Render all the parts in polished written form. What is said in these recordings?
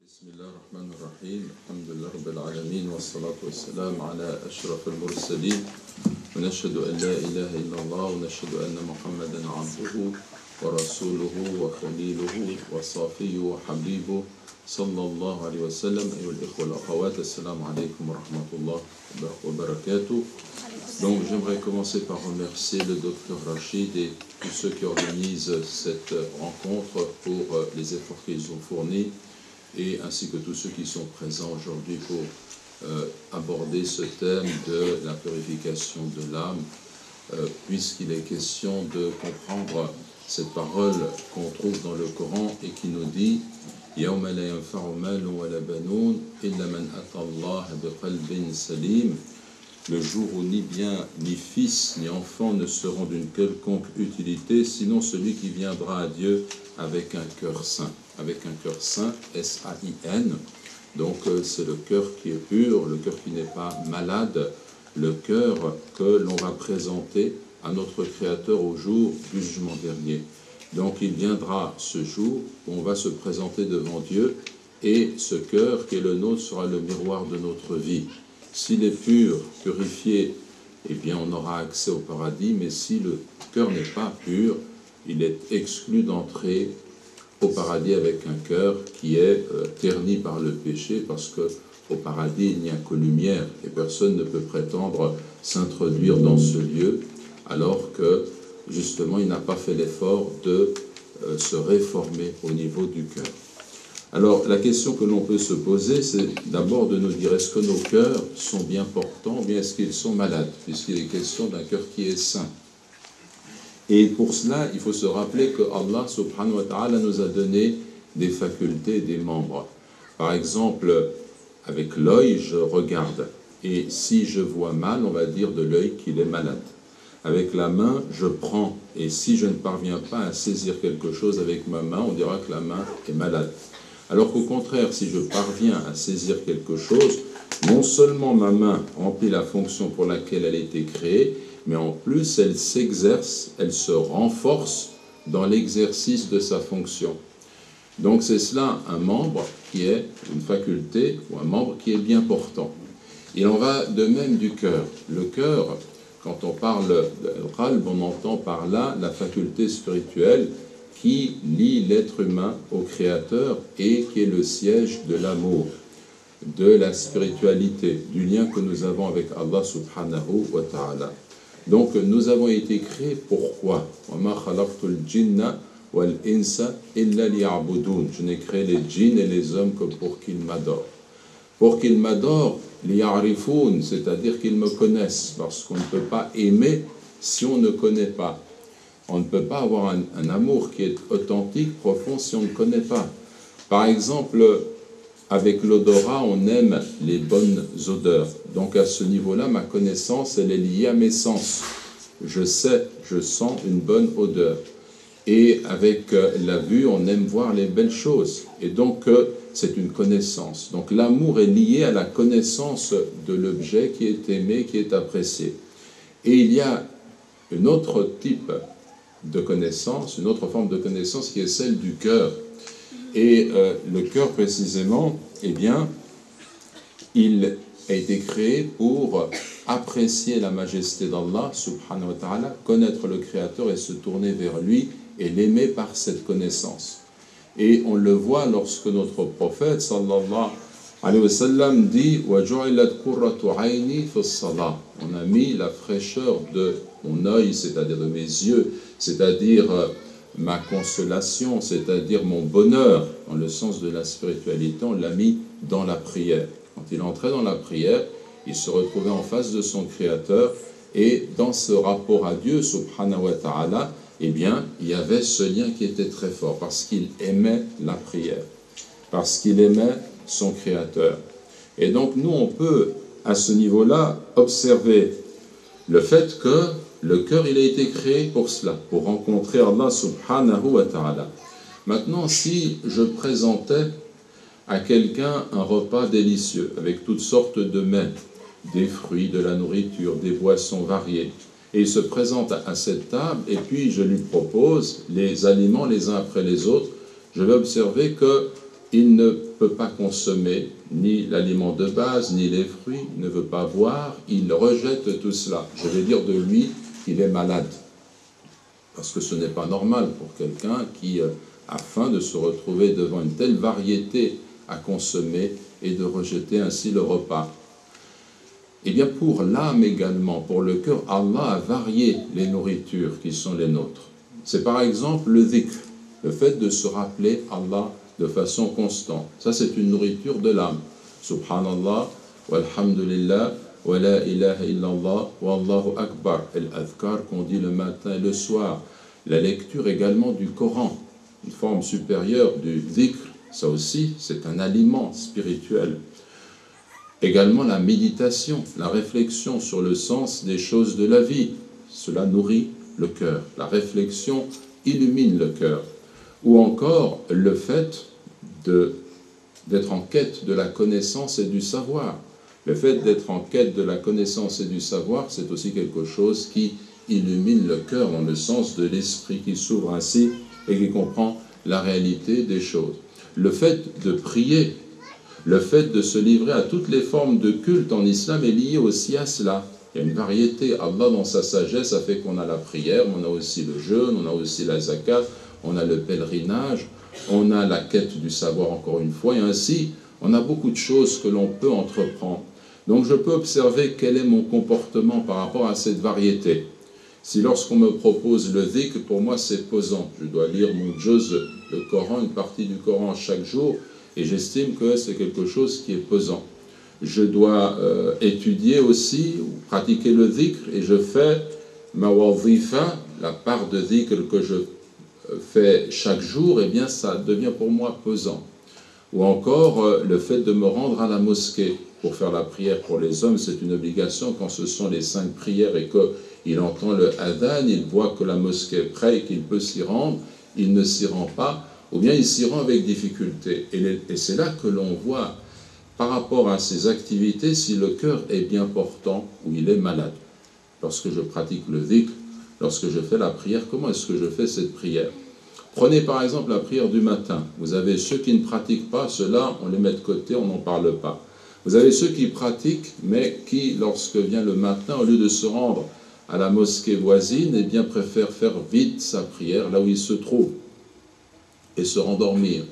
بسم الله الرحمن الرحيم الحمد لله رب العالمين والصلاة والسلام على أشرف المرسلين ونشهد أن لا إله إلا الله ونشهد أن محمدا عبده ورسوله وخليله وصافيه وحبيبه صلى الله عليه وسلم. أيها الإخوة والأخوات, السلام عليكم ورحمة الله وبركاته. Donc j'aimerais commencer par remercier le docteur Rachid et tous ceux qui organisent cette rencontre pour les efforts qu'ils ont fournis, et ainsi que tous ceux qui sont présents aujourd'hui pour aborder ce thème de la purification de l'âme, puisqu'il est question de comprendre cette parole qu'on trouve dans le Coran et qui nous dit « Yawma la yanfa'u malun wa la banoun illa man ata Allah biqalbin salim » le jour où ni bien, ni fils, ni enfant ne seront d'une quelconque utilité, sinon celui qui viendra à Dieu avec un cœur saint. Avec un cœur saint, S-A-I-N. Donc c'est le cœur qui est pur, le cœur qui n'est pas malade, le cœur que l'on va présenter à notre Créateur au jour du jugement dernier. Donc il viendra ce jour où on va se présenter devant Dieu, et ce cœur qui est le nôtre sera le miroir de notre vie. S'il est pur, purifié, eh bien on aura accès au paradis, mais si le cœur n'est pas pur, il est exclu d'entrer au paradis avec un cœur qui est terni par le péché, parce qu'au paradis il n'y a que lumière, et personne ne peut prétendre s'introduire dans ce lieu, alors que justement il n'a pas fait l'effort de se réformer au niveau du cœur. Alors, la question que l'on peut se poser, c'est d'abord de nous dire, est-ce que nos cœurs sont bien portants, ou bien est-ce qu'ils sont malades, puisqu'il est question d'un cœur qui est sain. Et pour cela, il faut se rappeler que Allah subhanahu wa ta'ala nous a donné des facultés, des membres. Par exemple, avec l'œil, je regarde, et si je vois mal, on va dire de l'œil qu'il est malade. Avec la main, je prends, et si je ne parviens pas à saisir quelque chose avec ma main, on dira que la main est malade. Alors qu'au contraire, si je parviens à saisir quelque chose, non seulement ma main remplit la fonction pour laquelle elle a été créée, mais en plus elle s'exerce, elle se renforce dans l'exercice de sa fonction. Donc c'est cela un membre qui est une faculté, ou un membre qui est bien portant. Il en va de même du cœur. Le cœur, quand on parle de qalb, on entend par là la faculté spirituelle qui lie l'être humain au Créateur et qui est le siège de l'amour, de la spiritualité, du lien que nous avons avec Allah subhanahu wa ta'ala. Donc nous avons été créés pourquoi ? Je n'ai créé les djinns et les hommes que pour qu'ils m'adorent. Pour qu'ils m'adorent, liya'rifoun, c'est-à-dire qu'ils me connaissent, parce qu'on ne peut pas aimer si on ne connaît pas. On ne peut pas avoir un amour qui est authentique, profond, si on ne connaît pas. Par exemple, avec l'odorat, on aime les bonnes odeurs. Donc à ce niveau-là, ma connaissance, elle est liée à mes sens. Je sais, je sens une bonne odeur. Et avec la vue, on aime voir les belles choses. Et donc, c'est une connaissance. Donc l'amour est lié à la connaissance de l'objet qui est aimé, qui est apprécié. Et il y a un autre type de connaissance, une autre forme de connaissance qui est celle du cœur. Et le cœur précisément, eh bien, il a été créé pour apprécier la majesté d'Allah subhanahu wa ta'ala, connaître le Créateur et se tourner vers lui et l'aimer par cette connaissance. Et on le voit lorsque notre prophète sallallahu alayhi wa sallam dit « وَجُعِلَتْ قُرَّةُ عَيْنِي فِي الصَّلَاةِ » On a mis la fraîcheur de mon œil, c'est-à-dire de mes yeux, c'est-à-dire ma consolation, c'est-à-dire mon bonheur, dans le sens de la spiritualité, on l'a mis dans la prière. Quand il entrait dans la prière, il se retrouvait en face de son Créateur, et dans ce rapport à Dieu, subhanahu wa ta'ala, eh bien, il y avait ce lien qui était très fort, parce qu'il aimait la prière, parce qu'il aimait son Créateur. Et donc, nous, on peut, à ce niveau-là, observer le fait que le cœur, il a été créé pour cela, pour rencontrer Allah subhanahu wa ta'ala. Maintenant, si je présentais à quelqu'un un repas délicieux, avec toutes sortes de mets, des fruits, de la nourriture, des boissons variées, et il se présente à cette table, et puis je lui propose les aliments les uns après les autres, je vais observer qu'il ne peut pas consommer ni l'aliment de base, ni les fruits, ne veut pas boire, il rejette tout cela. Je vais dire de lui qu'il est malade. Parce que ce n'est pas normal pour quelqu'un qui a faim de se retrouver devant une telle variété à consommer et de rejeter ainsi le repas. Eh bien pour l'âme également, pour le cœur, Allah a varié les nourritures qui sont les nôtres. C'est par exemple le dhikr, le fait de se rappeler Allah de façon constante. Ça c'est une nourriture de l'âme. Subhanallah, walhamdulillah, wa la ilaha illallah, wallahu akbar. Et l'adhkar qu'on dit le matin et le soir. La lecture également du Coran, une forme supérieure du dhikr, ça aussi c'est un aliment spirituel. Également la méditation, la réflexion sur le sens des choses de la vie. Cela nourrit le cœur. La réflexion illumine le cœur. Ou encore le fait d'être en quête de la connaissance et du savoir. Le fait d'être en quête de la connaissance et du savoir, c'est aussi quelque chose qui illumine le cœur dans le sens de l'esprit qui s'ouvre ainsi et qui comprend la réalité des choses. Le fait de prier, le fait de se livrer à toutes les formes de culte en islam est lié aussi à cela. Il y a une variété. Allah, dans sa sagesse, a fait qu'on a la prière, on a aussi le jeûne, on a aussi la zakat, on a le pèlerinage, on a la quête du savoir encore une fois, et ainsi, on a beaucoup de choses que l'on peut entreprendre. Donc je peux observer quel est mon comportement par rapport à cette variété. Si lorsqu'on me propose le dhikr, pour moi c'est pesant. Je dois lire mon juz, le Coran, une partie du Coran chaque jour, et j'estime que c'est quelque chose qui est pesant. Je dois étudier aussi, ou pratiquer le dhikr, et je fais ma wazifa, la part de dhikr que je fais chaque jour, et bien ça devient pour moi pesant. Ou encore le fait de me rendre à la mosquée pour faire la prière pour les hommes, c'est une obligation quand ce sont les 5 prières et qu'il entend le adhan, il voit que la mosquée est prête et qu'il peut s'y rendre, il ne s'y rend pas, ou bien il s'y rend avec difficulté. Et c'est là que l'on voit, par rapport à ces activités, si le cœur est bien portant ou il est malade. Lorsque je pratique le dhikr, lorsque je fais la prière, comment est-ce que je fais cette prière? Prenez par exemple la prière du matin. Vous avez ceux qui ne pratiquent pas, ceux-là, on les met de côté, on n'en parle pas. Vous avez ceux qui pratiquent, mais qui, lorsque vient le matin, au lieu de se rendre à la mosquée voisine, eh bien préfèrent faire vite sa prière là où il se trouve et se rendormir.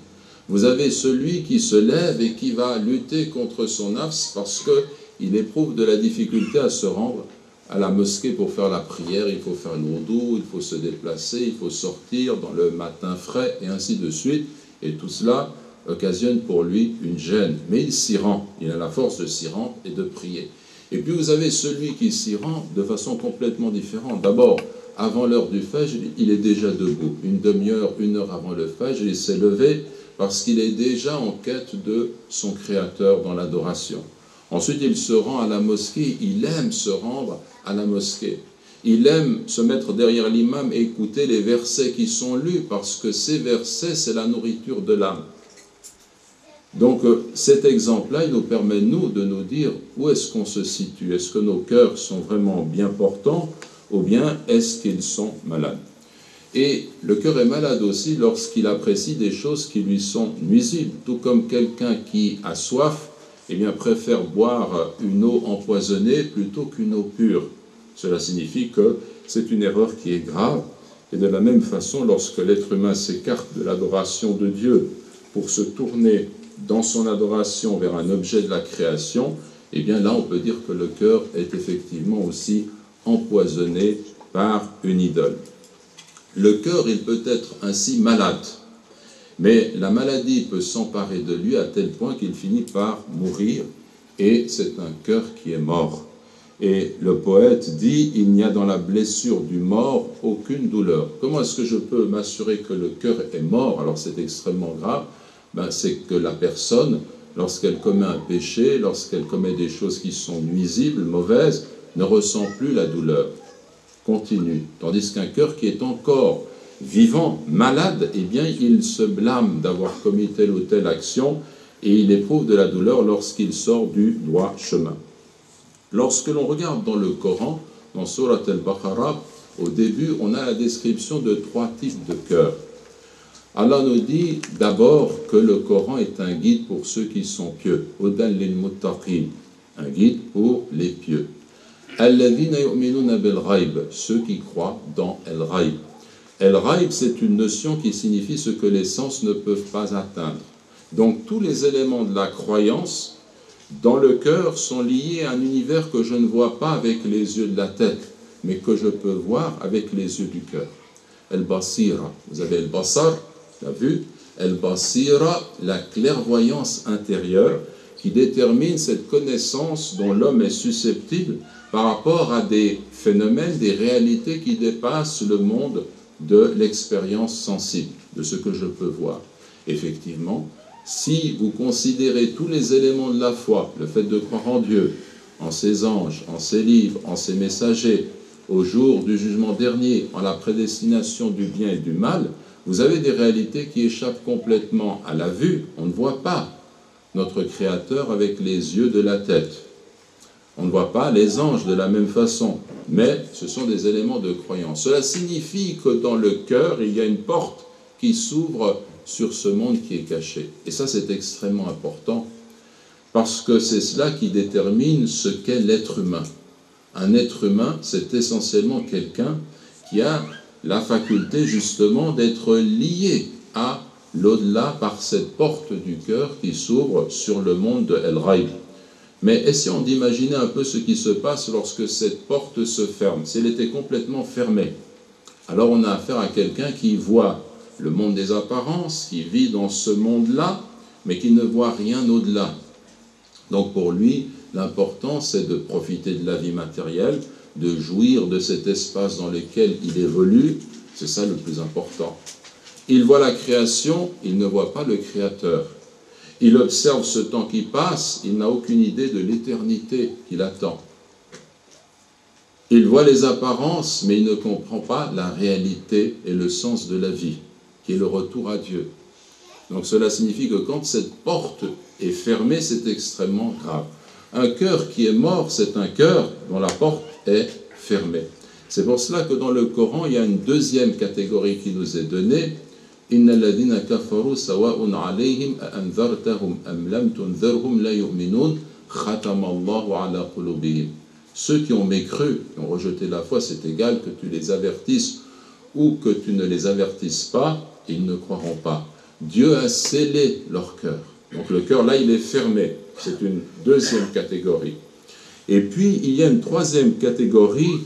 Vous avez celui qui se lève et qui va lutter contre son nafs parce qu'il éprouve de la difficulté à se rendre à la mosquée pour faire la prière. Il faut faire le wudu, il faut se déplacer, il faut sortir dans le matin frais et ainsi de suite. Et tout cela occasionne pour lui une gêne. Mais il s'y rend, il a la force de s'y rendre et de prier. Et puis vous avez celui qui s'y rend de façon complètement différente. D'abord, avant l'heure du fajr, il est déjà debout. Une demi-heure, 1 heure avant le fajr, il s'est levé parce qu'il est déjà en quête de son Créateur dans l'adoration. Ensuite, il se rend à la mosquée, il aime se rendre à la mosquée. Il aime se mettre derrière l'imam et écouter les versets qui sont lus, parce que ces versets, c'est la nourriture de l'âme. Donc cet exemple-là, il nous permet, nous, de nous dire où est-ce qu'on se situe. Est-ce que nos cœurs sont vraiment bien portants ou bien est-ce qu'ils sont malades? Et le cœur est malade aussi lorsqu'il apprécie des choses qui lui sont nuisibles. Tout comme quelqu'un qui a soif, eh bien, préfère boire une eau empoisonnée plutôt qu'une eau pure. Cela signifie que c'est une erreur qui est grave. Et de la même façon, lorsque l'être humain s'écarte de l'adoration de Dieu pour se tourner dans son adoration vers un objet de la création, eh bien là, on peut dire que le cœur est effectivement aussi empoisonné par une idole. Le cœur, il peut être ainsi malade, mais la maladie peut s'emparer de lui à tel point qu'il finit par mourir, et c'est un cœur qui est mort. Et le poète dit, il n'y a dans la blessure du mort aucune douleur. Comment est-ce que je peux m'assurer que le cœur est mort? Alors c'est extrêmement grave. C'est que la personne, lorsqu'elle commet un péché, lorsqu'elle commet des choses qui sont nuisibles, mauvaises, ne ressent plus la douleur. Continue. Tandis qu'un cœur qui est encore vivant, malade, eh bien, il se blâme d'avoir commis telle ou telle action et il éprouve de la douleur lorsqu'il sort du droit chemin. Lorsque l'on regarde dans le Coran, dans Surat al-Baqarah, au début, on a la description de 3 types de cœurs. Allah nous dit d'abord que le Coran est un guide pour ceux qui sont pieux. Hudan lil muttaqin, un guide pour les pieux. Alladhina yu'minuna bil ghaib, ceux qui croient dans el-ghaib. El-ghaib, c'est une notion qui signifie ce que les sens ne peuvent pas atteindre. Donc tous les éléments de la croyance dans le cœur sont liés à un univers que je ne vois pas avec les yeux de la tête, mais que je peux voir avec les yeux du cœur. El-Basira, vous avez el-Basar, la vue, el-Basira, la clairvoyance intérieure qui détermine cette connaissance dont l'homme est susceptible par rapport à des phénomènes, des réalités qui dépassent le monde de l'expérience sensible, de ce que je peux voir. Effectivement, si vous considérez tous les éléments de la foi, le fait de croire en Dieu, en ses anges, en ses livres, en ses messagers, au jour du jugement dernier, en la prédestination du bien et du mal, vous avez des réalités qui échappent complètement à la vue. On ne voit pas notre Créateur avec les yeux de la tête. On ne voit pas les anges de la même façon, mais ce sont des éléments de croyance. Cela signifie que dans le cœur, il y a une porte qui s'ouvre sur ce monde qui est caché. Et ça, c'est extrêmement important, parce que c'est cela qui détermine ce qu'est l'être humain. Un être humain, c'est essentiellement quelqu'un qui a la faculté justement d'être lié à l'au-delà par cette porte du cœur qui s'ouvre sur le monde de El-Ghaib. Mais essayons d'imaginer un peu ce qui se passe lorsque cette porte se ferme. Si elle était complètement fermée, alors on a affaire à quelqu'un qui voit le monde des apparences, qui vit dans ce monde-là, mais qui ne voit rien au-delà. Donc pour lui, l'important c'est de profiter de la vie matérielle, de jouir de cet espace dans lequel il évolue, c'est ça le plus important. Il voit la création, il ne voit pas le Créateur. Il observe ce temps qui passe, il n'a aucune idée de l'éternité qu'il attend. Il voit les apparences, mais il ne comprend pas la réalité et le sens de la vie, qui est le retour à Dieu. Donc cela signifie que quand cette porte est fermée, c'est extrêmement grave. Un cœur qui est mort, c'est un cœur dont la porte est fermée. C'est pour cela que dans le Coran, il y a une deuxième catégorie qui nous est donnée. Inna alladhina kafaru sawa'un 'alayhim a anzartahum am lam tunzirhum la yu'minun khatama Allahu 'ala qulubihim. Ceux qui ont mécru, qui ont rejeté la foi, c'est égal que tu les avertisses ou que tu ne les avertisses pas, ils ne croiront pas. Dieu a scellé leur cœur. Donc le cœur là, il est fermé. C'est une deuxième catégorie. Et puis il y a une troisième catégorie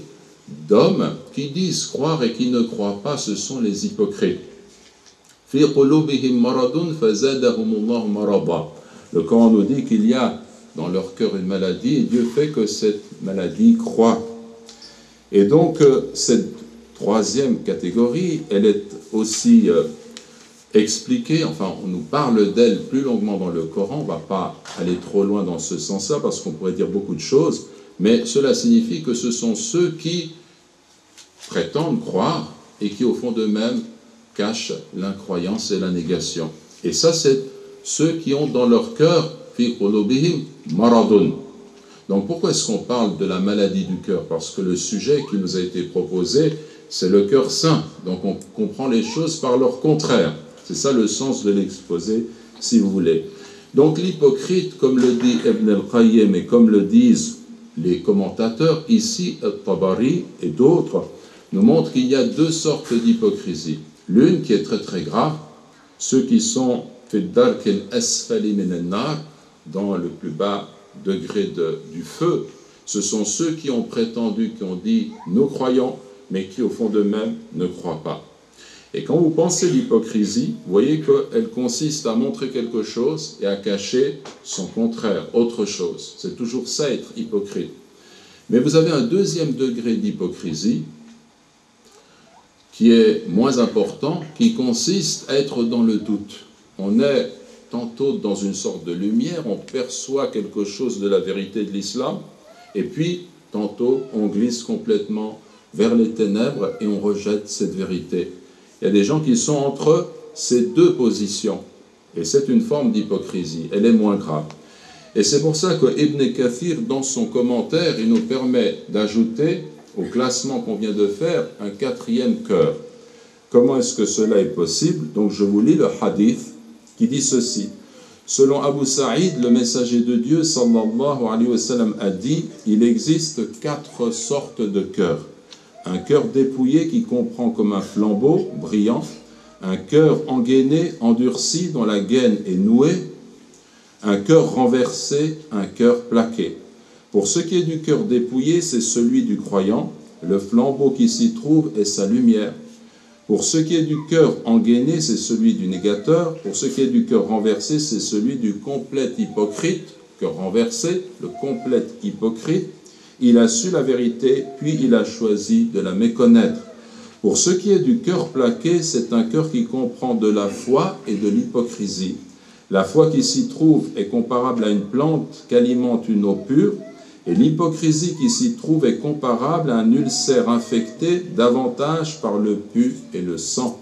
d'hommes qui disent croire et qui ne croient pas, ce sont les hypocrites. Le Coran nous dit qu'il y a dans leur cœur une maladie et Dieu fait que cette maladie croît. Et donc cette troisième catégorie, elle est aussi expliquée, enfin on nous parle d'elle plus longuement dans le Coran, on ne va pas aller trop loin dans ce sens-là parce qu'on pourrait dire beaucoup de choses, mais cela signifie que ce sont ceux qui prétendent croire et qui au fond d'eux-mêmes cachent l'incroyance et la négation. Et ça, c'est ceux qui ont dans leur cœur fi qulubihim maradun. Donc pourquoi est-ce qu'on parle de la maladie du cœur? Parce que le sujet qui nous a été proposé, c'est le cœur saint. Donc on comprend les choses par leur contraire. C'est ça le sens de l'exposé, si vous voulez. Donc l'hypocrite, comme le dit Ibn al-Qayyim et comme le disent les commentateurs, ici, Al-Tabari et d'autres, nous montrent qu'il y a deux sortes d'hypocrisie. L'une qui est très très grave, ceux qui sont dans le plus bas degré du feu, ce sont ceux qui ont prétendu, qui ont dit « nous croyons », mais qui au fond d'eux-mêmes ne croient pas. Et quand vous pensez l'hypocrisie, vous voyez qu'elle consiste à montrer quelque chose et à cacher son contraire, autre chose. C'est toujours ça, être hypocrite. Mais vous avez un deuxième degré d'hypocrisie qui est moins important, qui consiste à être dans le doute. On est tantôt dans une sorte de lumière, on perçoit quelque chose de la vérité de l'islam, et puis tantôt on glisse complètement vers les ténèbres et on rejette cette vérité. Il y a des gens qui sont entre ces deux positions, et c'est une forme d'hypocrisie, elle est moins grave. Et c'est pour ça que Ibn Kathir, dans son commentaire, il nous permet d'ajouter au classement qu'on vient de faire un quatrième cœur. Comment est-ce que cela est possible? Donc je vous lis le hadith qui dit ceci. Selon Abu Saïd, le messager de Dieu, sallallahu alayhi wa sallam, a dit, il existe 4 sortes de cœurs. Un cœur dépouillé qui comprend comme un flambeau brillant, un cœur engainé, endurci, dont la gaine est nouée, un cœur renversé, un cœur plaqué. Pour ce qui est du cœur dépouillé, c'est celui du croyant, le flambeau qui s'y trouve est sa lumière. Pour ce qui est du cœur engainé, c'est celui du négateur. Pour ce qui est du cœur renversé, c'est celui du complet hypocrite. Cœur renversé, le complet hypocrite. Il a su la vérité, puis il a choisi de la méconnaître. Pour ce qui est du cœur plaqué, c'est un cœur qui comprend de la foi et de l'hypocrisie. La foi qui s'y trouve est comparable à une plante qu'alimente une eau pure, et l'hypocrisie qui s'y trouve est comparable à un ulcère infecté davantage par le pus et le sang.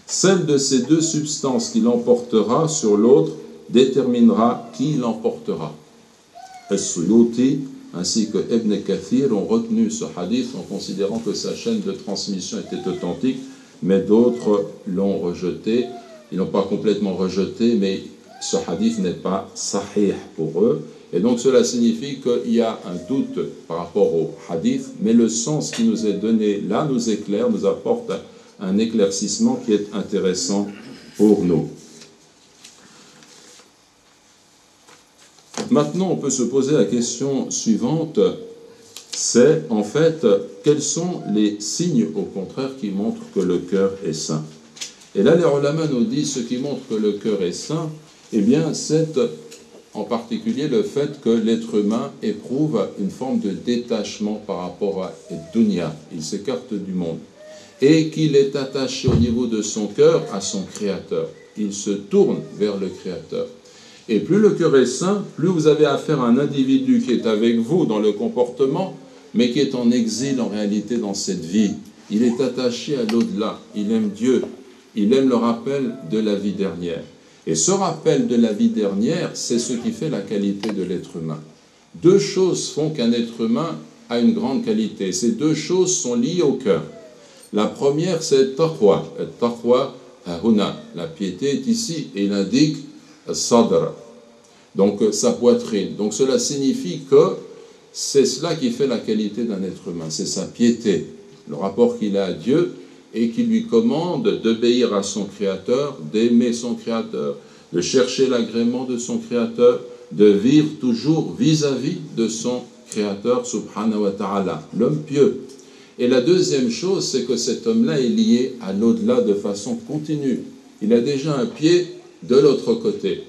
Celle de ces 2 substances qui l'emportera sur l'autre déterminera qui l'emportera. As-Suyuti ainsi que Ibn Kathir ont retenu ce hadith en considérant que sa chaîne de transmission était authentique, mais d'autres l'ont rejeté. Ils n'ont pas complètement rejeté, mais ce hadith n'est pas sahih pour eux. Et donc cela signifie qu'il y a un doute par rapport au hadith, mais le sens qui nous est donné là nous éclaire, nous apporte un éclaircissement qui est intéressant pour nous. Maintenant, on peut se poser la question suivante, c'est en fait, quels sont les signes au contraire qui montrent que le cœur est saint? Et là, les ulama nous disent, ce qui montre que le cœur est saint, eh bien, c'est en particulier le fait que l'être humain éprouve une forme de détachement par rapport à dunya, il s'écarte du monde, et qu'il est attaché au niveau de son cœur à son Créateur. Il se tourne vers le Créateur. Et plus le cœur est saint, plus vous avez affaire à un individu qui est avec vous dans le comportement, mais qui est en exil en réalité dans cette vie. Il est attaché à l'au-delà, il aime Dieu, il aime le rappel de la vie dernière. Et ce rappel de la vie dernière, c'est ce qui fait la qualité de l'être humain. 2 choses font qu'un être humain a une grande qualité. Ces 2 choses sont liées au cœur. La première, c'est taqwa. Taqwa, huna. La piété est ici, et il indique sadr, donc sa poitrine. Donc cela signifie que c'est cela qui fait la qualité d'un être humain, c'est sa piété, le rapport qu'il a à Dieu, et qui lui commande d'obéir à son Créateur, d'aimer son Créateur, de chercher l'agrément de son Créateur, de vivre toujours vis-à-vis de son Créateur, subhanahu wa ta'ala, l'homme pieux. Et la deuxième chose, c'est que cet homme-là est lié à l'au-delà de façon continue. Il a déjà un pied de l'autre côté.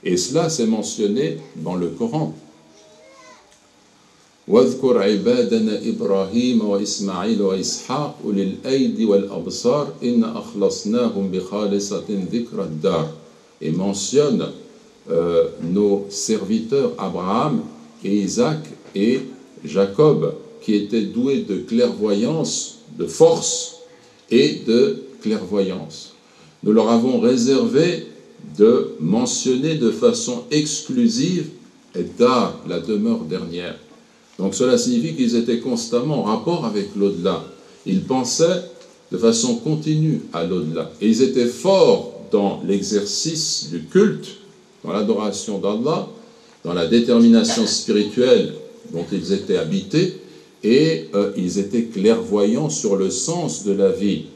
Et cela, c'est mentionné dans le Coran. واذكر عبادنا إبراهيم وإسماعيل وإسحاق أولي الأيدي والأبصار إن أخلصناهم بخالصة ذكر الدار. Et mentionne nos serviteurs Abraham et Isaac et Jacob qui étaient doués de clairvoyance, de force et de clairvoyance. Nous leur avons réservé de mentionner de façon exclusive Dar, la demeure dernière. Donc cela signifie qu'ils étaient constamment en rapport avec l'au-delà. Ils pensaient de façon continue à l'au-delà. Et ils étaient forts dans l'exercice du culte, dans l'adoration d'Allah, dans la détermination spirituelle dont ils étaient habités, et ils étaient clairvoyants sur le sens de la vie.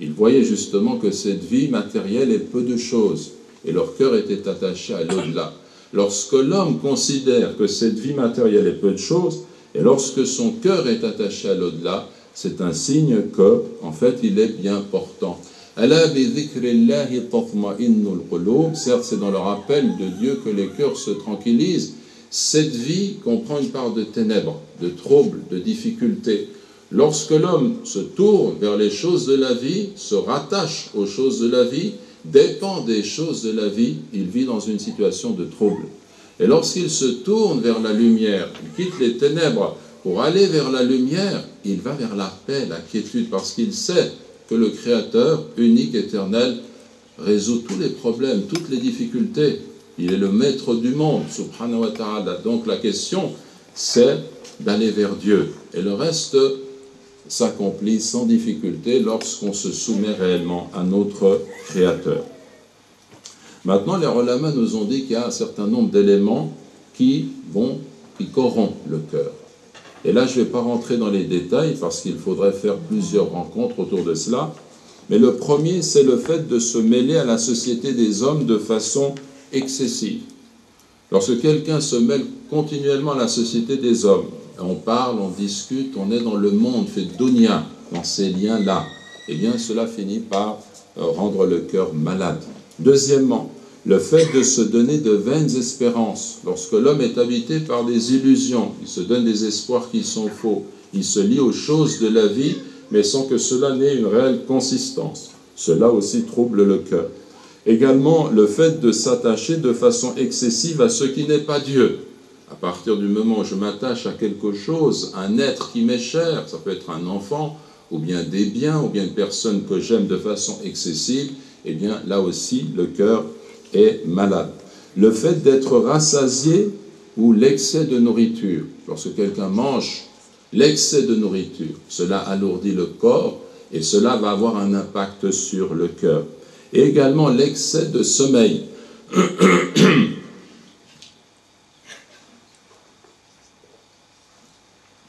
Ils voyaient justement que cette vie matérielle est peu de choses, et leur cœur était attaché à l'au-delà. Lorsque l'homme considère que cette vie matérielle est peu de choses, et lorsque son cœur est attaché à l'au-delà, c'est un signe que, en fait, il est bien portant. Certes, c'est dans le rappel de Dieu que les cœurs se tranquillisent. Cette vie comprend une part de ténèbres, de troubles, de difficultés. Lorsque l'homme se tourne vers les choses de la vie, se rattache aux choses de la vie, dépend des choses de la vie, il vit dans une situation de trouble. Et lorsqu'il se tourne vers la lumière, il quitte les ténèbres pour aller vers la lumière, il va vers la paix, la quiétude, parce qu'il sait que le Créateur, unique, éternel, résout tous les problèmes, toutes les difficultés. Il est le maître du monde, subhanahu wa ta'ala. Donc la question, c'est d'aller vers Dieu. Et le reste s'accomplit sans difficulté lorsqu'on se soumet réellement à notre Créateur. Maintenant, les ulama nous ont dit qu'il y a un certain nombre d'éléments qui corrompent le cœur. Et là, je ne vais pas rentrer dans les détails parce qu'il faudrait faire plusieurs rencontres autour de cela. Mais le premier, c'est le fait de se mêler à la société des hommes de façon excessive. Lorsque quelqu'un se mêle continuellement à la société des hommes, on parle, on discute, on est dans le monde, fait dunya, dans ces liens-là, eh bien cela finit par rendre le cœur malade. Deuxièmement, le fait de se donner de vaines espérances. Lorsque l'homme est habité par des illusions, il se donne des espoirs qui sont faux, il se lie aux choses de la vie, mais sans que cela n'ait une réelle consistance. Cela aussi trouble le cœur. Également, le fait de s'attacher de façon excessive à ce qui n'est pas Dieu. À partir du moment où je m'attache à quelque chose, un être qui m'est cher, ça peut être un enfant, ou bien des biens, ou bien une personne que j'aime de façon excessive, eh bien là aussi, le cœur est malade. Le fait d'être rassasié ou l'excès de nourriture. Lorsque quelqu'un mange l'excès de nourriture, cela alourdit le corps et cela va avoir un impact sur le cœur. Et également l'excès de sommeil.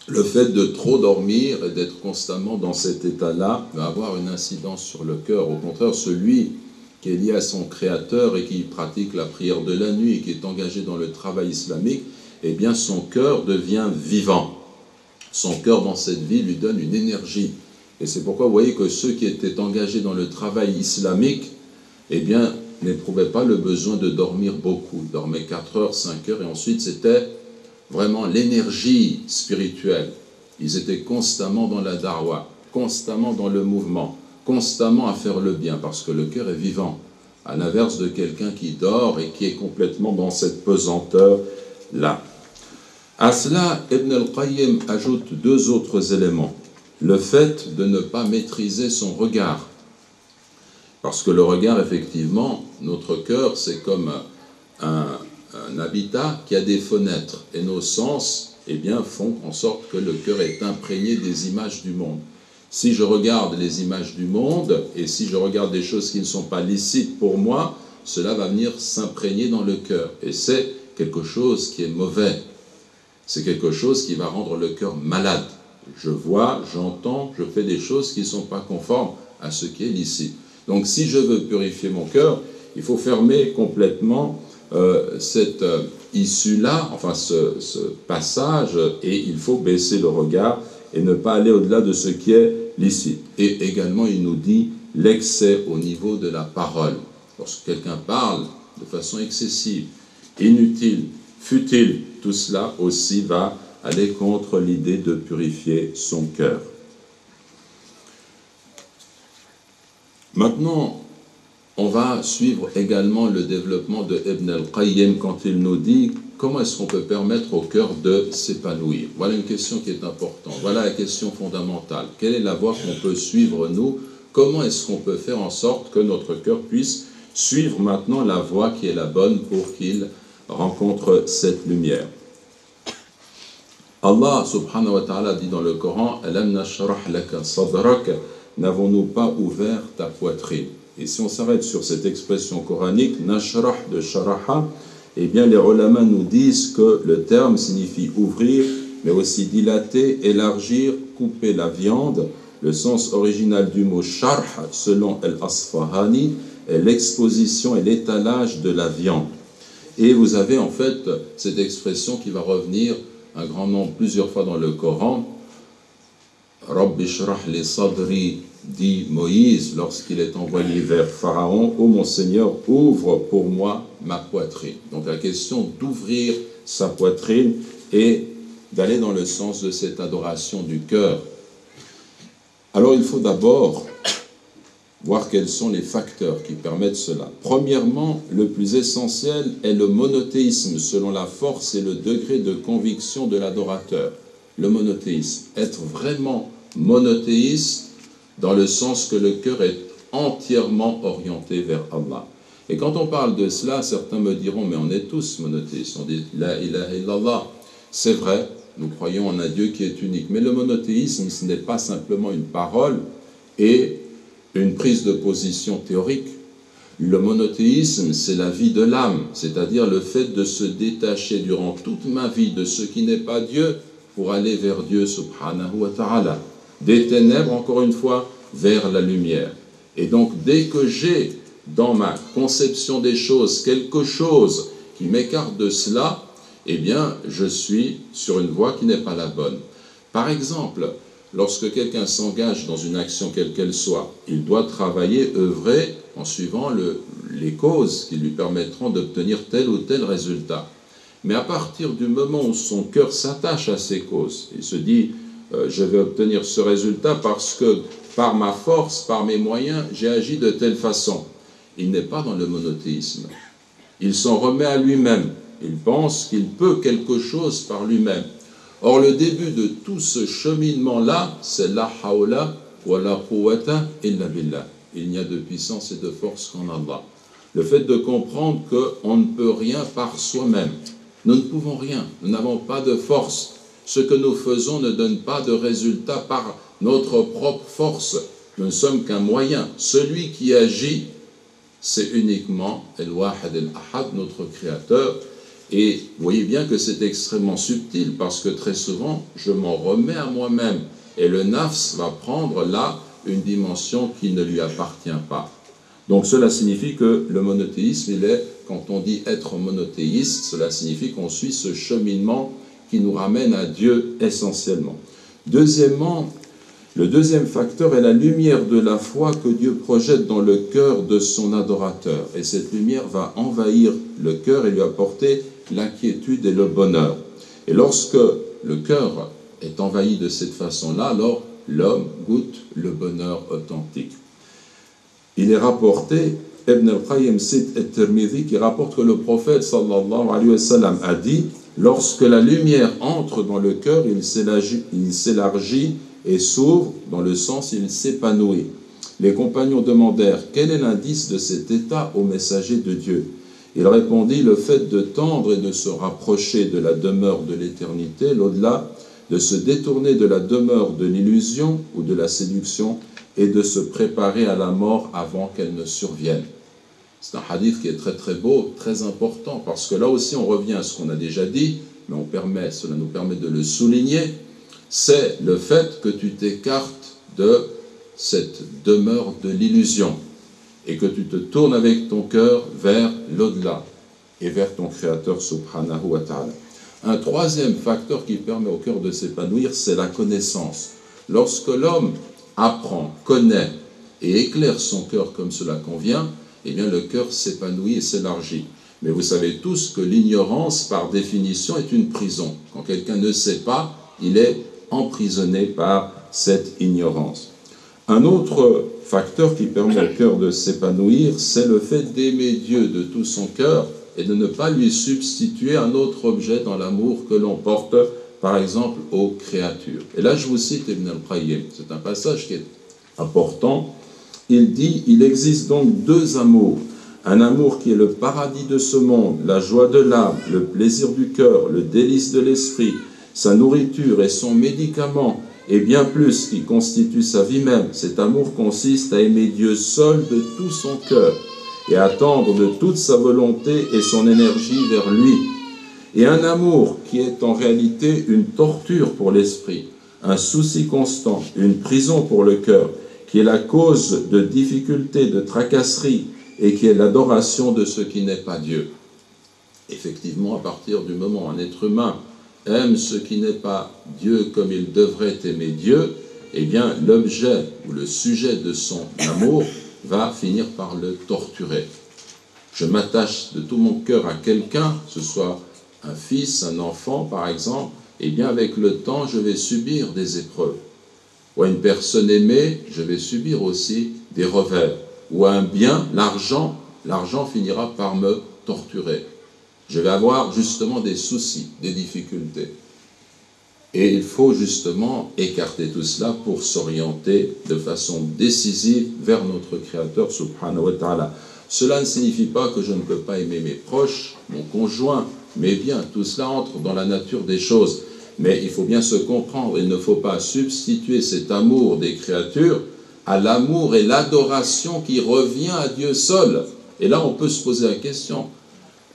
Le fait de trop dormir et d'être constamment dans cet état-là va avoir une incidence sur le cœur. Au contraire, celui qui est lié à son Créateur et qui pratique la prière de la nuit et qui est engagé dans le travail islamique, eh bien son cœur devient vivant. Son cœur dans cette vie lui donne une énergie. Et c'est pourquoi vous voyez que ceux qui étaient engagés dans le travail islamique, eh bien, n'éprouvaient pas le besoin de dormir beaucoup. Ils dormaient 4 heures, 5 heures, et ensuite c'était vraiment l'énergie spirituelle. Ils étaient constamment dans la darwa, constamment dans le mouvement, constamment à faire le bien, parce que le cœur est vivant, à l'inverse de quelqu'un qui dort et qui est complètement dans cette pesanteur-là. À cela, Ibn al-Qayyim ajoute 2 autres éléments. Le fait de ne pas maîtriser son regard. Parce que le regard, effectivement, notre cœur, c'est comme un habitat qui a des fenêtres. Et nos sens, eh bien, font en sorte que le cœur est imprégné des images du monde. Si je regarde les images du monde, et si je regarde des choses qui ne sont pas licites pour moi, cela va venir s'imprégner dans le cœur. Et c'est quelque chose qui est mauvais. C'est quelque chose qui va rendre le cœur malade. Je vois, j'entends, je fais des choses qui ne sont pas conformes à ce qui est licite. Donc si je veux purifier mon cœur, il faut fermer complètement cette issue-là, enfin ce passage, et il faut baisser le regard et ne pas aller au-delà de ce qui est licite. Et également, il nous dit l'excès au niveau de la parole. Lorsque quelqu'un parle de façon excessive, inutile, futile, tout cela aussi va aller contre l'idée de purifier son cœur. Maintenant, on va suivre également le développement de Ibn al-Qayyim quand il nous dit comment est-ce qu'on peut permettre au cœur de s'épanouir. Voilà une question qui est importante. Voilà la question fondamentale. Quelle est la voie qu'on peut suivre nous? Comment est-ce qu'on peut faire en sorte que notre cœur puisse suivre maintenant la voie qui est la bonne pour qu'il rencontre cette lumière? Allah subhanahu wa ta'ala dit dans le Coran: Alam nashrah laka sadrak, n'avons-nous pas ouvert ta poitrine? Et si on s'arrête sur cette expression coranique, nashrah de sharaha, eh bien les ulama nous disent que le terme signifie ouvrir, mais aussi dilater, élargir, couper la viande. Le sens original du mot sharh, selon Al-Asfahani, est l'exposition et l'étalage de la viande. Et vous avez en fait cette expression qui va revenir un grand nombre, plusieurs fois dans le Coran. Rabbi shrah li sadri, dit Moïse lorsqu'il est envoyé vers Pharaon: ô mon Seigneur, ouvre pour moi ma poitrine. Donc la question d'ouvrir sa poitrine et d'aller dans le sens de cette adoration du cœur. Alors il faut d'abord voir quels sont les facteurs qui permettent cela. Premièrement, le plus essentiel est le monothéisme selon la force et le degré de conviction de l'adorateur. Le monothéisme, être vraiment monothéiste dans le sens que le cœur est entièrement orienté vers Allah. Et quand on parle de cela, certains me diront: mais on est tous monothéistes, on dit la ilaha illallah. C'est vrai, nous croyons en un Dieu qui est unique. Mais le monothéisme, ce n'est pas simplement une parole et une prise de position théorique. Le monothéisme, c'est la vie de l'âme, c'est-à-dire le fait de se détacher durant toute ma vie de ce qui n'est pas Dieu pour aller vers Dieu subhanahu wa ta'ala. Des ténèbres, encore une fois, vers la lumière. Et donc, dès que j'ai dans ma conception des choses quelque chose qui m'écarte de cela, eh bien, je suis sur une voie qui n'est pas la bonne. Par exemple, lorsque quelqu'un s'engage dans une action quelle qu'elle soit, il doit travailler, œuvrer en suivant les causes qui lui permettront d'obtenir tel ou tel résultat. Mais à partir du moment où son cœur s'attache à ces causes, il se dit je vais obtenir ce résultat parce que par ma force, par mes moyens, j'ai agi de telle façon. Il n'est pas dans le monothéisme. Il s'en remet à lui-même. Il pense qu'il peut quelque chose par lui-même. Or, le début de tout ce cheminement-là, c'est la hawla wa la quwwata illa billah. Il n'y a de puissance et de force qu'en Allah. Le fait de comprendre qu'on ne peut rien par soi-même. Nous ne pouvons rien. Nous n'avons pas de force. Ce que nous faisons ne donne pas de résultat par notre propre force. Nous ne sommes qu'un moyen. Celui qui agit, c'est uniquement El-Wahid El-Ahad, notre Créateur. Et vous voyez bien que c'est extrêmement subtil parce que très souvent, je m'en remets à moi-même. Et le nafs va prendre là une dimension qui ne lui appartient pas. Donc cela signifie que le monothéisme, quand on dit être monothéiste, cela signifie qu'on suit ce cheminement qui nous ramène à Dieu essentiellement. Deuxièmement, le deuxième facteur est la lumière de la foi que Dieu projette dans le cœur de son adorateur. Et cette lumière va envahir le cœur et lui apporter l'inquiétude et le bonheur. Et lorsque le cœur est envahi de cette façon-là, alors l'homme goûte le bonheur authentique. Il est rapporté, Ibn al-Qayyim cite al-Tirmidhi qui rapporte que le prophète sallallahu alayhi wa sallam a dit « Lorsque la lumière entre dans le cœur, il s'élargit et s'ouvre, dans le sens il s'épanouit. » Les compagnons demandèrent « Quel est l'indice de cet état au messager de Dieu ?» Il répondit « Le fait de tendre et de se rapprocher de la demeure de l'éternité, l'au-delà, de se détourner de la demeure de l'illusion ou de la séduction et de se préparer à la mort avant qu'elle ne survienne. » C'est un hadith qui est très très beau, très important, parce que là aussi on revient à ce qu'on a déjà dit, mais cela nous permet de le souligner, c'est le fait que tu t'écartes de cette demeure de l'illusion et que tu te tournes avec ton cœur vers l'au-delà et vers ton Créateur subhanahu wa ta'ala. Un troisième facteur qui permet au cœur de s'épanouir, c'est la connaissance. Lorsque l'homme apprend, connaît et éclaire son cœur comme cela convient, eh bien le cœur s'épanouit et s'élargit. Mais vous savez tous que l'ignorance, par définition, est une prison. Quand quelqu'un ne sait pas, il est emprisonné par cette ignorance. Un autre facteur qui permet au cœur de s'épanouir, c'est le fait d'aimer Dieu de tout son cœur et de ne pas lui substituer un autre objet dans l'amour que l'on porte, par exemple, aux créatures. Et là, je vous cite Ibn al-Qayyim. C'est un passage qui est important. Il dit « Il existe donc deux amours. Un amour qui est le paradis de ce monde, la joie de l'âme, le plaisir du cœur, le délice de l'esprit, sa nourriture et son médicament, et bien plus qui constitue sa vie même. Cet amour consiste à aimer Dieu seul de tout son cœur et à tendre de toute sa volonté et son énergie vers lui. Et un amour qui est en réalité une torture pour l'esprit, un souci constant, une prison pour le cœur, qui est la cause de difficultés, de tracasseries, et qui est l'adoration de ce qui n'est pas Dieu. » Effectivement, à partir du moment où un être humain aime ce qui n'est pas Dieu comme il devrait aimer Dieu, eh bien l'objet ou le sujet de son amour va finir par le torturer. Je m'attache de tout mon cœur à quelqu'un, que ce soit un fils, un enfant par exemple, eh bien avec le temps je vais subir des épreuves. Ou à une personne aimée, je vais subir aussi des revers. Ou à un bien, l'argent finira par me torturer. Je vais avoir justement des soucis, des difficultés. Et il faut justement écarter tout cela pour s'orienter de façon décisive vers notre Créateur subhanahu wa ta'ala. Cela ne signifie pas que je ne peux pas aimer mes proches, mon conjoint, mes biens. Tout cela entre dans la nature des choses. Mais il faut bien se comprendre, il ne faut pas substituer cet amour des créatures à l'amour et l'adoration qui revient à Dieu seul. Et là, on peut se poser la question,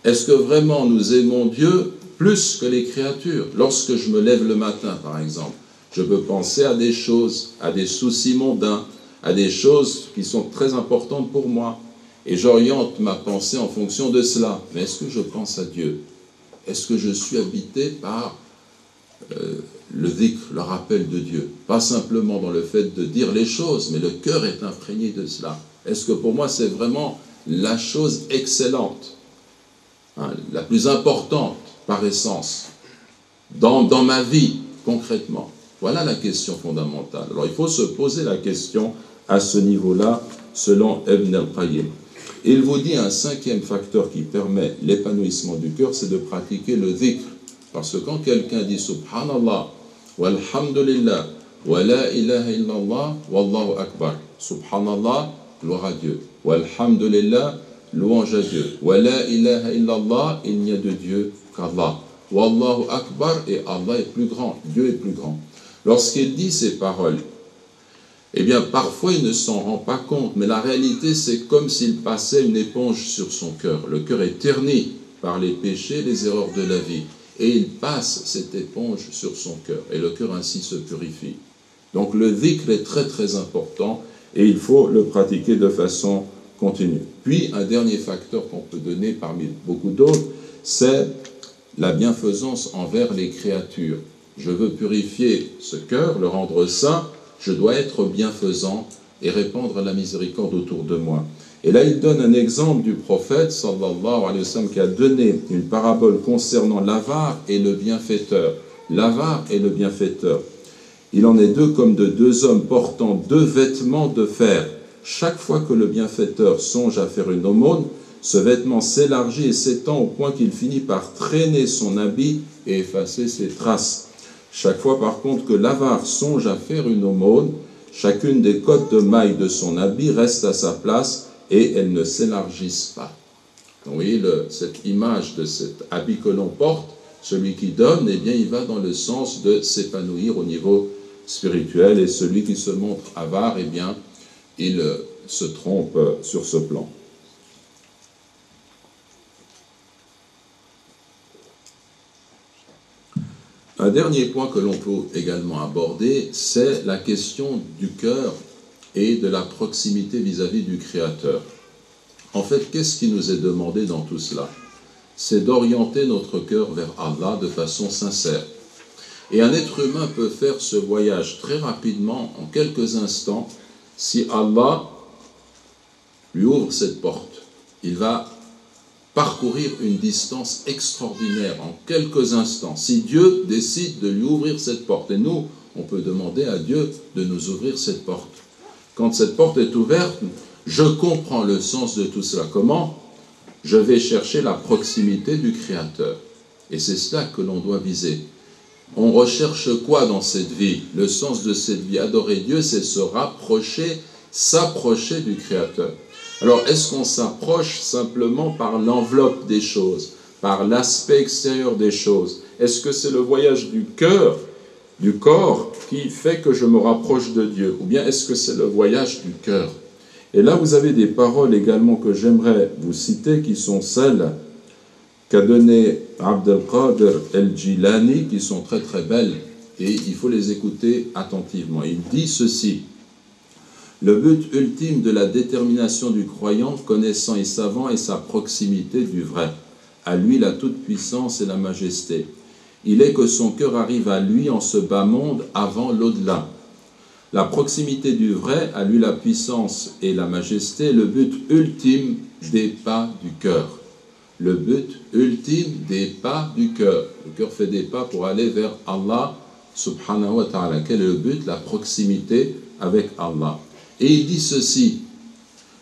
est-ce que vraiment nous aimons Dieu plus que les créatures? Lorsque je me lève le matin, par exemple, je peux penser à des choses, à des soucis mondains, à des choses qui sont très importantes pour moi. Et j'oriente ma pensée en fonction de cela. Mais est-ce que je pense à Dieu? Est-ce que je suis habité par le dhikr, le rappel de Dieu? Pas simplement dans le fait de dire les choses, mais le cœur est imprégné de cela. Est-ce que pour moi c'est vraiment la chose excellente, hein, la plus importante par essence, dans ma vie, concrètement? Voilà la question fondamentale. Alors il faut se poser la question à ce niveau-là, selon Ibn al-Qayyim. Il vous dit un cinquième facteur qui permet l'épanouissement du cœur, c'est de pratiquer le dhikr. Parce que quand quelqu'un dit Subhanallah, walhamdulillah, wa la ilaha illallah, wallahu akbar. Subhanallah, gloire à Dieu. Walhamdulillah, louange à Dieu. Wa la ilaha illallah, il n'y a de Dieu qu'Allah. Wallahu akbar, et Allah est plus grand, Dieu est plus grand. Lorsqu'il dit ces paroles, eh bien, parfois, il ne s'en rend pas compte, mais la réalité, c'est comme s'il passait une éponge sur son cœur. Le cœur est terni par les péchés, les erreurs de la vie. Et il passe cette éponge sur son cœur. Et le cœur ainsi se purifie. Donc, le dhikr est très, très important et il faut le pratiquer de façon continue. Puis, un dernier facteur qu'on peut donner parmi beaucoup d'autres, c'est la bienfaisance envers les créatures. Je veux purifier ce cœur, le rendre saint. Je dois être bienfaisant et répandre la miséricorde autour de moi. Et là, il donne un exemple du prophète, sallallahu alayhi wa sallam, qui a donné une parabole concernant l'avare et le bienfaiteur. L'avare et le bienfaiteur. Il en est deux comme de deux hommes portant deux vêtements de fer. Chaque fois que le bienfaiteur songe à faire une aumône, ce vêtement s'élargit et s'étend au point qu'il finit par traîner son habit et effacer ses traces. Chaque fois, par contre, que l'avare songe à faire une aumône, chacune des cottes de mailles de son habit reste à sa place et elles ne s'élargissent pas. Donc, vous voyez, cette image de cet habit que l'on porte, celui qui donne, eh bien, il va dans le sens de s'épanouir au niveau spirituel, et celui qui se montre avare, eh bien, il se trompe sur ce plan. Un dernier point que l'on peut également aborder, c'est la question du cœur et de la proximité vis-à-vis du Créateur. En fait, qu'est-ce qui nous est demandé dans tout cela? C'est d'orienter notre cœur vers Allah de façon sincère. Et un être humain peut faire ce voyage très rapidement, en quelques instants, si Allah lui ouvre cette porte. Il va parcourir une distance extraordinaire en quelques instants. Si Dieu décide de lui ouvrir cette porte, et nous, on peut demander à Dieu de nous ouvrir cette porte. Quand cette porte est ouverte, je comprends le sens de tout cela. Comment? Je vais chercher la proximité du Créateur. Et c'est cela que l'on doit viser. On recherche quoi dans cette vie? Le sens de cette vie, adorer Dieu, c'est se rapprocher, s'approcher du Créateur. Alors, est-ce qu'on s'approche simplement par l'enveloppe des choses, par l'aspect extérieur des choses? Est-ce que c'est le voyage du cœur, du corps, qui fait que je me rapproche de Dieu? Ou bien est-ce que c'est le voyage du cœur? Et là, vous avez des paroles également que j'aimerais vous citer, qui sont celles qu'a données Abd al-Qadir al-Jilani, qui sont très très belles, et il faut les écouter attentivement. Il dit ceci: le but ultime de la détermination du croyant, connaissant et savant, est sa proximité du vrai. À lui la toute-puissance et la majesté. Il est que son cœur arrive à lui en ce bas monde avant l'au-delà. La proximité du vrai, à lui la puissance et la majesté, le but ultime des pas du cœur. Le but ultime des pas du cœur. Le cœur fait des pas pour aller vers Allah subhanahu wa ta'ala. Quel est le but? La proximité avec Allah. Et il dit ceci: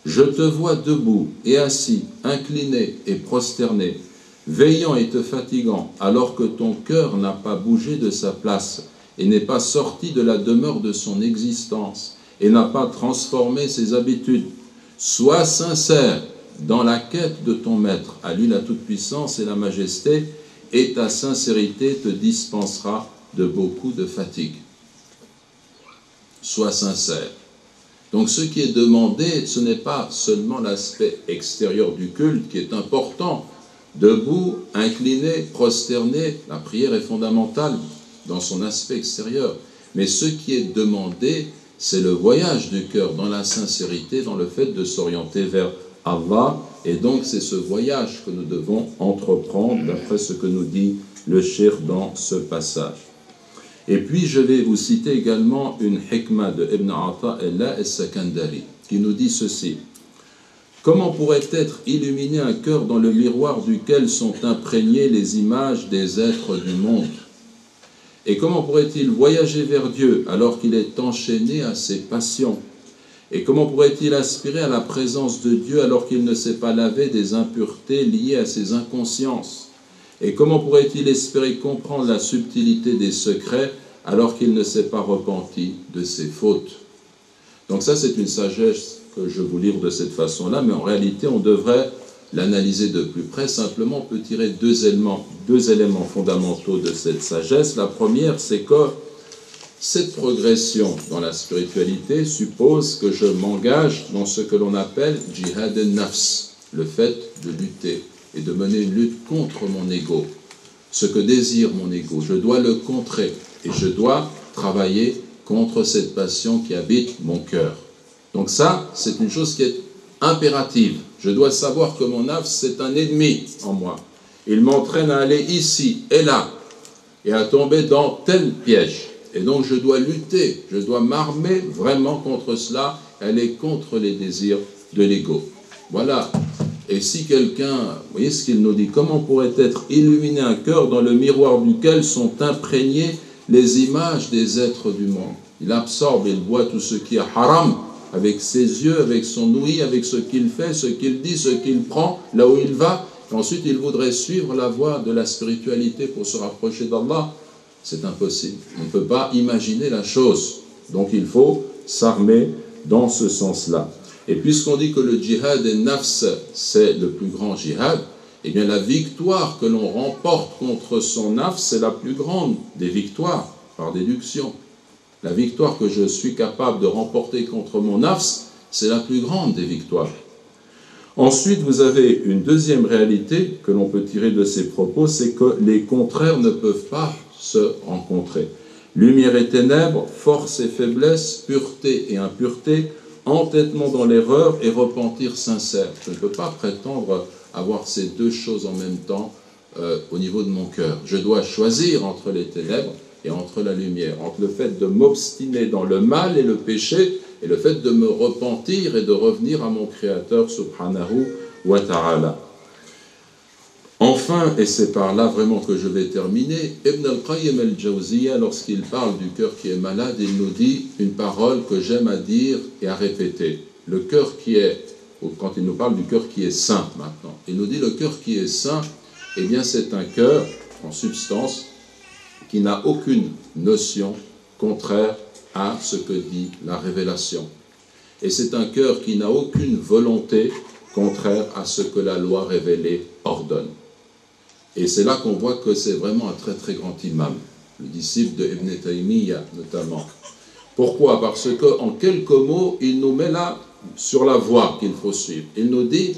je te vois debout et assis, incliné et prosterné, veillant et te fatiguant, alors que ton cœur n'a pas bougé de sa place et n'est pas sorti de la demeure de son existence et n'a pas transformé ses habitudes. Sois sincère dans la quête de ton maître, à lui la toute-puissance et la majesté, et ta sincérité te dispensera de beaucoup de fatigue. Sois sincère. Donc ce qui est demandé, ce n'est pas seulement l'aspect extérieur du culte qui est important. Debout, incliné, prosterné, la prière est fondamentale dans son aspect extérieur. Mais ce qui est demandé, c'est le voyage du cœur dans la sincérité, dans le fait de s'orienter vers Allah. Et donc c'est ce voyage que nous devons entreprendre, d'après ce que nous dit le cheikh dans ce passage. Et puis je vais vous citer également une hikmah de Ibn Ata'illah al-Sakandari, qui nous dit ceci. Comment pourrait être illuminé un cœur dans le miroir duquel sont imprégnées les images des êtres du monde? Et comment pourrait-il voyager vers Dieu alors qu'il est enchaîné à ses passions? Et comment pourrait-il aspirer à la présence de Dieu alors qu'il ne s'est pas lavé des impuretés liées à ses inconsciences? Et comment pourrait-il espérer comprendre la subtilité des secrets alors qu'il ne s'est pas repenti de ses fautes? Donc ça, c'est une sagesse que je vous livre de cette façon-là, mais en réalité, on devrait l'analyser de plus près. Simplement, on peut tirer deux éléments fondamentaux de cette sagesse. La première, c'est que cette progression dans la spiritualité suppose que je m'engage dans ce que l'on appelle jihad al-nafs, le fait de lutter et de mener une lutte contre mon ego. Ce que désire mon ego, je dois le contrer et je dois travailler contre cette passion qui habite mon cœur. Donc ça, c'est une chose qui est impérative. Je dois savoir que mon nafs, c'est un ennemi en moi. Il m'entraîne à aller ici et là et à tomber dans tel piège. Et donc je dois lutter, je dois m'armer vraiment contre cela, aller contre les désirs de l'ego. Voilà. Et si quelqu'un, vous voyez ce qu'il nous dit, comment pourrait être illuminé un cœur dans le miroir duquel sont imprégnées les images des êtres du monde? Il absorbe, il voit tout ce qui est haram avec ses yeux, avec son ouïe, avec ce qu'il fait, ce qu'il dit, ce qu'il prend, là où il va. Et ensuite, il voudrait suivre la voie de la spiritualité pour se rapprocher d'Allah. C'est impossible. On ne peut pas imaginer la chose. Donc il faut s'armer dans ce sens-là. Et puisqu'on dit que le djihad et nafs, c'est le plus grand djihad, eh bien la victoire que l'on remporte contre son nafs, c'est la plus grande des victoires, par déduction. La victoire que je suis capable de remporter contre mon nafs, c'est la plus grande des victoires. Ensuite, vous avez une deuxième réalité que l'on peut tirer de ces propos, c'est que les contraires ne peuvent pas se rencontrer. Lumière et ténèbres, force et faiblesse, pureté et impureté, entêtement dans l'erreur et repentir sincère. Je ne peux pas prétendre avoir ces deux choses en même temps au niveau de mon cœur. Je dois choisir entre les ténèbres et entre la lumière, entre le fait de m'obstiner dans le mal et le péché, et le fait de me repentir et de revenir à mon Créateur, subhanahu wa ta'ala. Enfin, et c'est par là vraiment que je vais terminer, Ibn al-Qayyim al-Jawziyya, lorsqu'il parle du cœur qui est malade, il nous dit une parole que j'aime à dire et à répéter. Le cœur qui est, quand il nous parle du cœur qui est saint maintenant, il nous dit le cœur qui est saint, eh bien c'est un cœur, en substance, qui n'a aucune notion contraire à ce que dit la révélation. Et c'est un cœur qui n'a aucune volonté contraire à ce que la loi révélée ordonne. Et c'est là qu'on voit que c'est vraiment un très très grand imam, le disciple de Ibn Taymiyyah notamment. Pourquoi? Parce qu'en quelques mots, il nous met là sur la voie qu'il faut suivre. Il nous dit,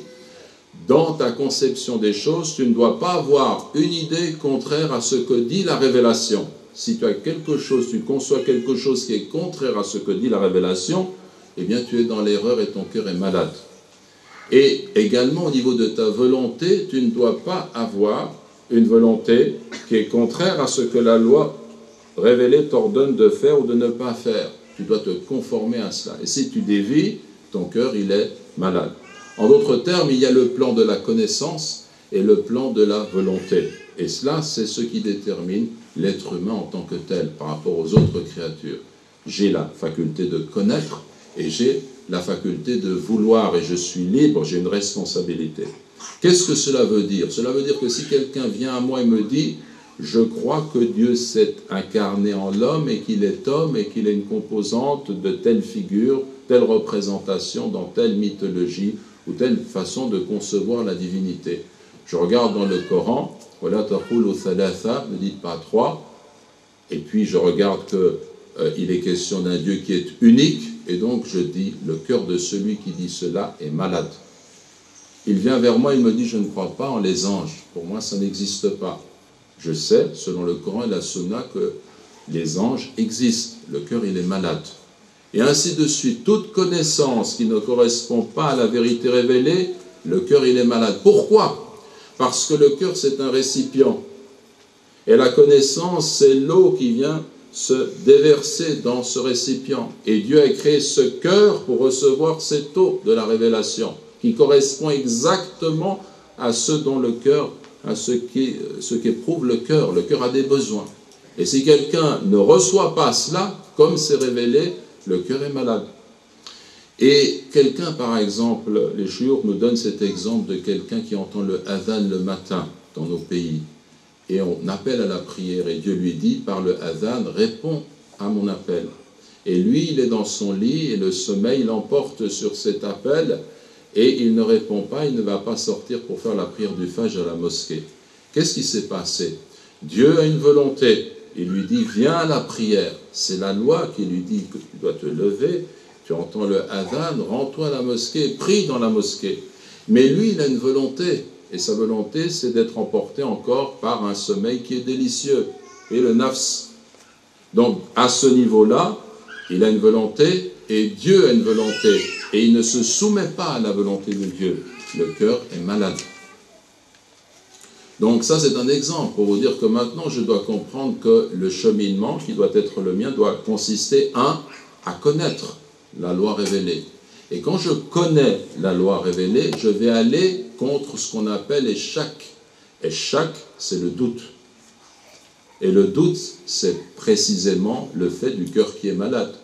dans ta conception des choses, tu ne dois pas avoir une idée contraire à ce que dit la révélation. Si tu as quelque chose, tu conçois quelque chose qui est contraire à ce que dit la révélation, eh bien tu es dans l'erreur et ton cœur est malade. Et également au niveau de ta volonté, tu ne dois pas avoir une volonté qui est contraire à ce que la loi révélée t'ordonne de faire ou de ne pas faire. Tu dois te conformer à cela. Et si tu dévies, ton cœur, il est malade. En d'autres termes, il y a le plan de la connaissance et le plan de la volonté. Et cela, c'est ce qui détermine l'être humain en tant que tel par rapport aux autres créatures. J'ai la faculté de connaître et j'ai la faculté de vouloir et je suis libre, j'ai une responsabilité. Qu'est-ce que cela veut dire? Cela veut dire que si quelqu'un vient à moi et me dit « Je crois que Dieu s'est incarné en l'homme et qu'il est homme et qu'il est une composante de telle figure, telle représentation dans telle mythologie ou telle façon de concevoir la divinité. » Je regarde dans le Coran, « Wala taqulu thalatha » ne dites pas 3, Et puis je regarde qu'il est question d'un Dieu qui est unique, et donc je dis, le cœur de celui qui dit cela est malade. Il vient vers moi, il me dit, je ne crois pas en les anges. Pour moi, ça n'existe pas. Je sais, selon le Coran et la Sunna, que les anges existent. Le cœur, il est malade. Et ainsi de suite. Toute connaissance qui ne correspond pas à la vérité révélée, le cœur, il est malade. Pourquoi? Parce que le cœur, c'est un récipient. Et la connaissance, c'est l'eau qui vient se déverser dans ce récipient. Et Dieu a créé ce cœur pour recevoir cette eau de la révélation, qui correspond exactement à ce dont le cœur, à ce qu'éprouve le cœur. Le cœur a des besoins. Et si quelqu'un ne reçoit pas cela, comme c'est révélé, le cœur est malade. Et quelqu'un, par exemple, les chouyours nous donnent cet exemple de quelqu'un qui entend le adhan le matin dans nos pays. Et on appelle à la prière, et Dieu lui dit, par le adhan, réponds à mon appel. Et lui, il est dans son lit, et le sommeil l'emporte sur cet appel, et il ne répond pas, il ne va pas sortir pour faire la prière du Fajr à la mosquée. Qu'est-ce qui s'est passé? Dieu a une volonté, il lui dit, viens à la prière. C'est la loi qui lui dit que tu dois te lever, tu entends le adhan, rends-toi à la mosquée, prie dans la mosquée. Mais lui, il a une volonté, et sa volonté, c'est d'être emporté encore par un sommeil qui est délicieux, et le nafs. Donc, à ce niveau-là, il a une volonté, et Dieu a une volonté, et il ne se soumet pas à la volonté de Dieu. Le cœur est malade. Donc ça, c'est un exemple pour vous dire que maintenant, je dois comprendre que le cheminement qui doit être le mien doit consister, à connaître la loi révélée. Et quand je connais la loi révélée, je vais aller contre ce qu'on appelle échec. Échec, c'est le doute. Et le doute, c'est précisément le fait du cœur qui est malade.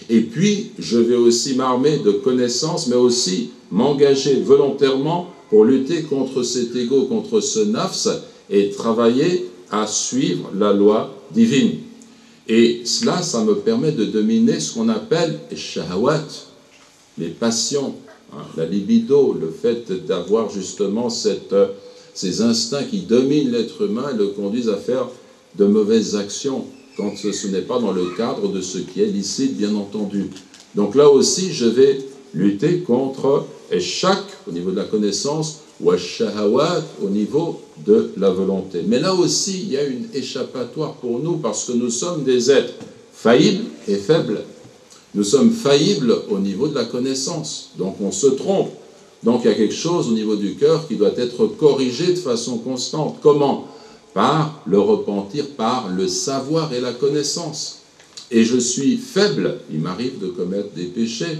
Et puis, je vais aussi m'armer de connaissances, mais aussi m'engager volontairement pour lutter contre cet ego, contre ce nafs, et travailler à suivre la loi divine. Et cela, ça me permet de dominer ce qu'on appelle les shahawat, les passions, la libido, le fait d'avoir justement ces instincts qui dominent l'être humain et le conduisent à faire de mauvaises actions, quand ce n'est pas dans le cadre de ce qui est licite, bien entendu. Donc là aussi, je vais lutter contre échec au niveau de la connaissance, ou shahawat au niveau de la volonté. Mais là aussi, il y a une échappatoire pour nous, parce que nous sommes des êtres faillibles et faibles. Nous sommes faillibles au niveau de la connaissance, donc on se trompe. Donc il y a quelque chose au niveau du cœur qui doit être corrigé de façon constante. Comment? Par le repentir, par le savoir et la connaissance. Et je suis faible, il m'arrive de commettre des péchés.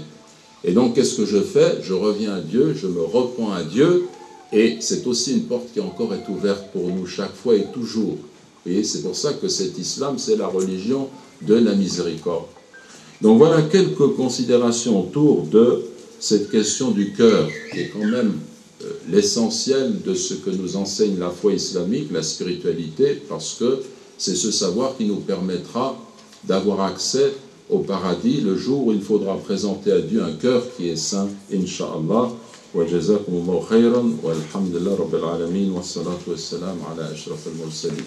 Et donc qu'est-ce que je fais? Je reviens à Dieu, je me repens à Dieu, et c'est aussi une porte qui encore est ouverte pour nous chaque fois et toujours. Vous voyez, c'est pour ça que cet islam, c'est la religion de la miséricorde. Donc voilà quelques considérations autour de cette question du cœur, qui est quand même l'essentiel de ce que nous enseigne la foi islamique, la spiritualité, parce que c'est ce savoir qui nous permettra d'avoir accès au paradis le jour où il faudra présenter à Dieu un cœur qui est saint, Inch'Allah. Wa jazakumullahu khayran, wa alhamdulillah rabbil alamin, wa salatu wa salam ala ashraf al-mursalin.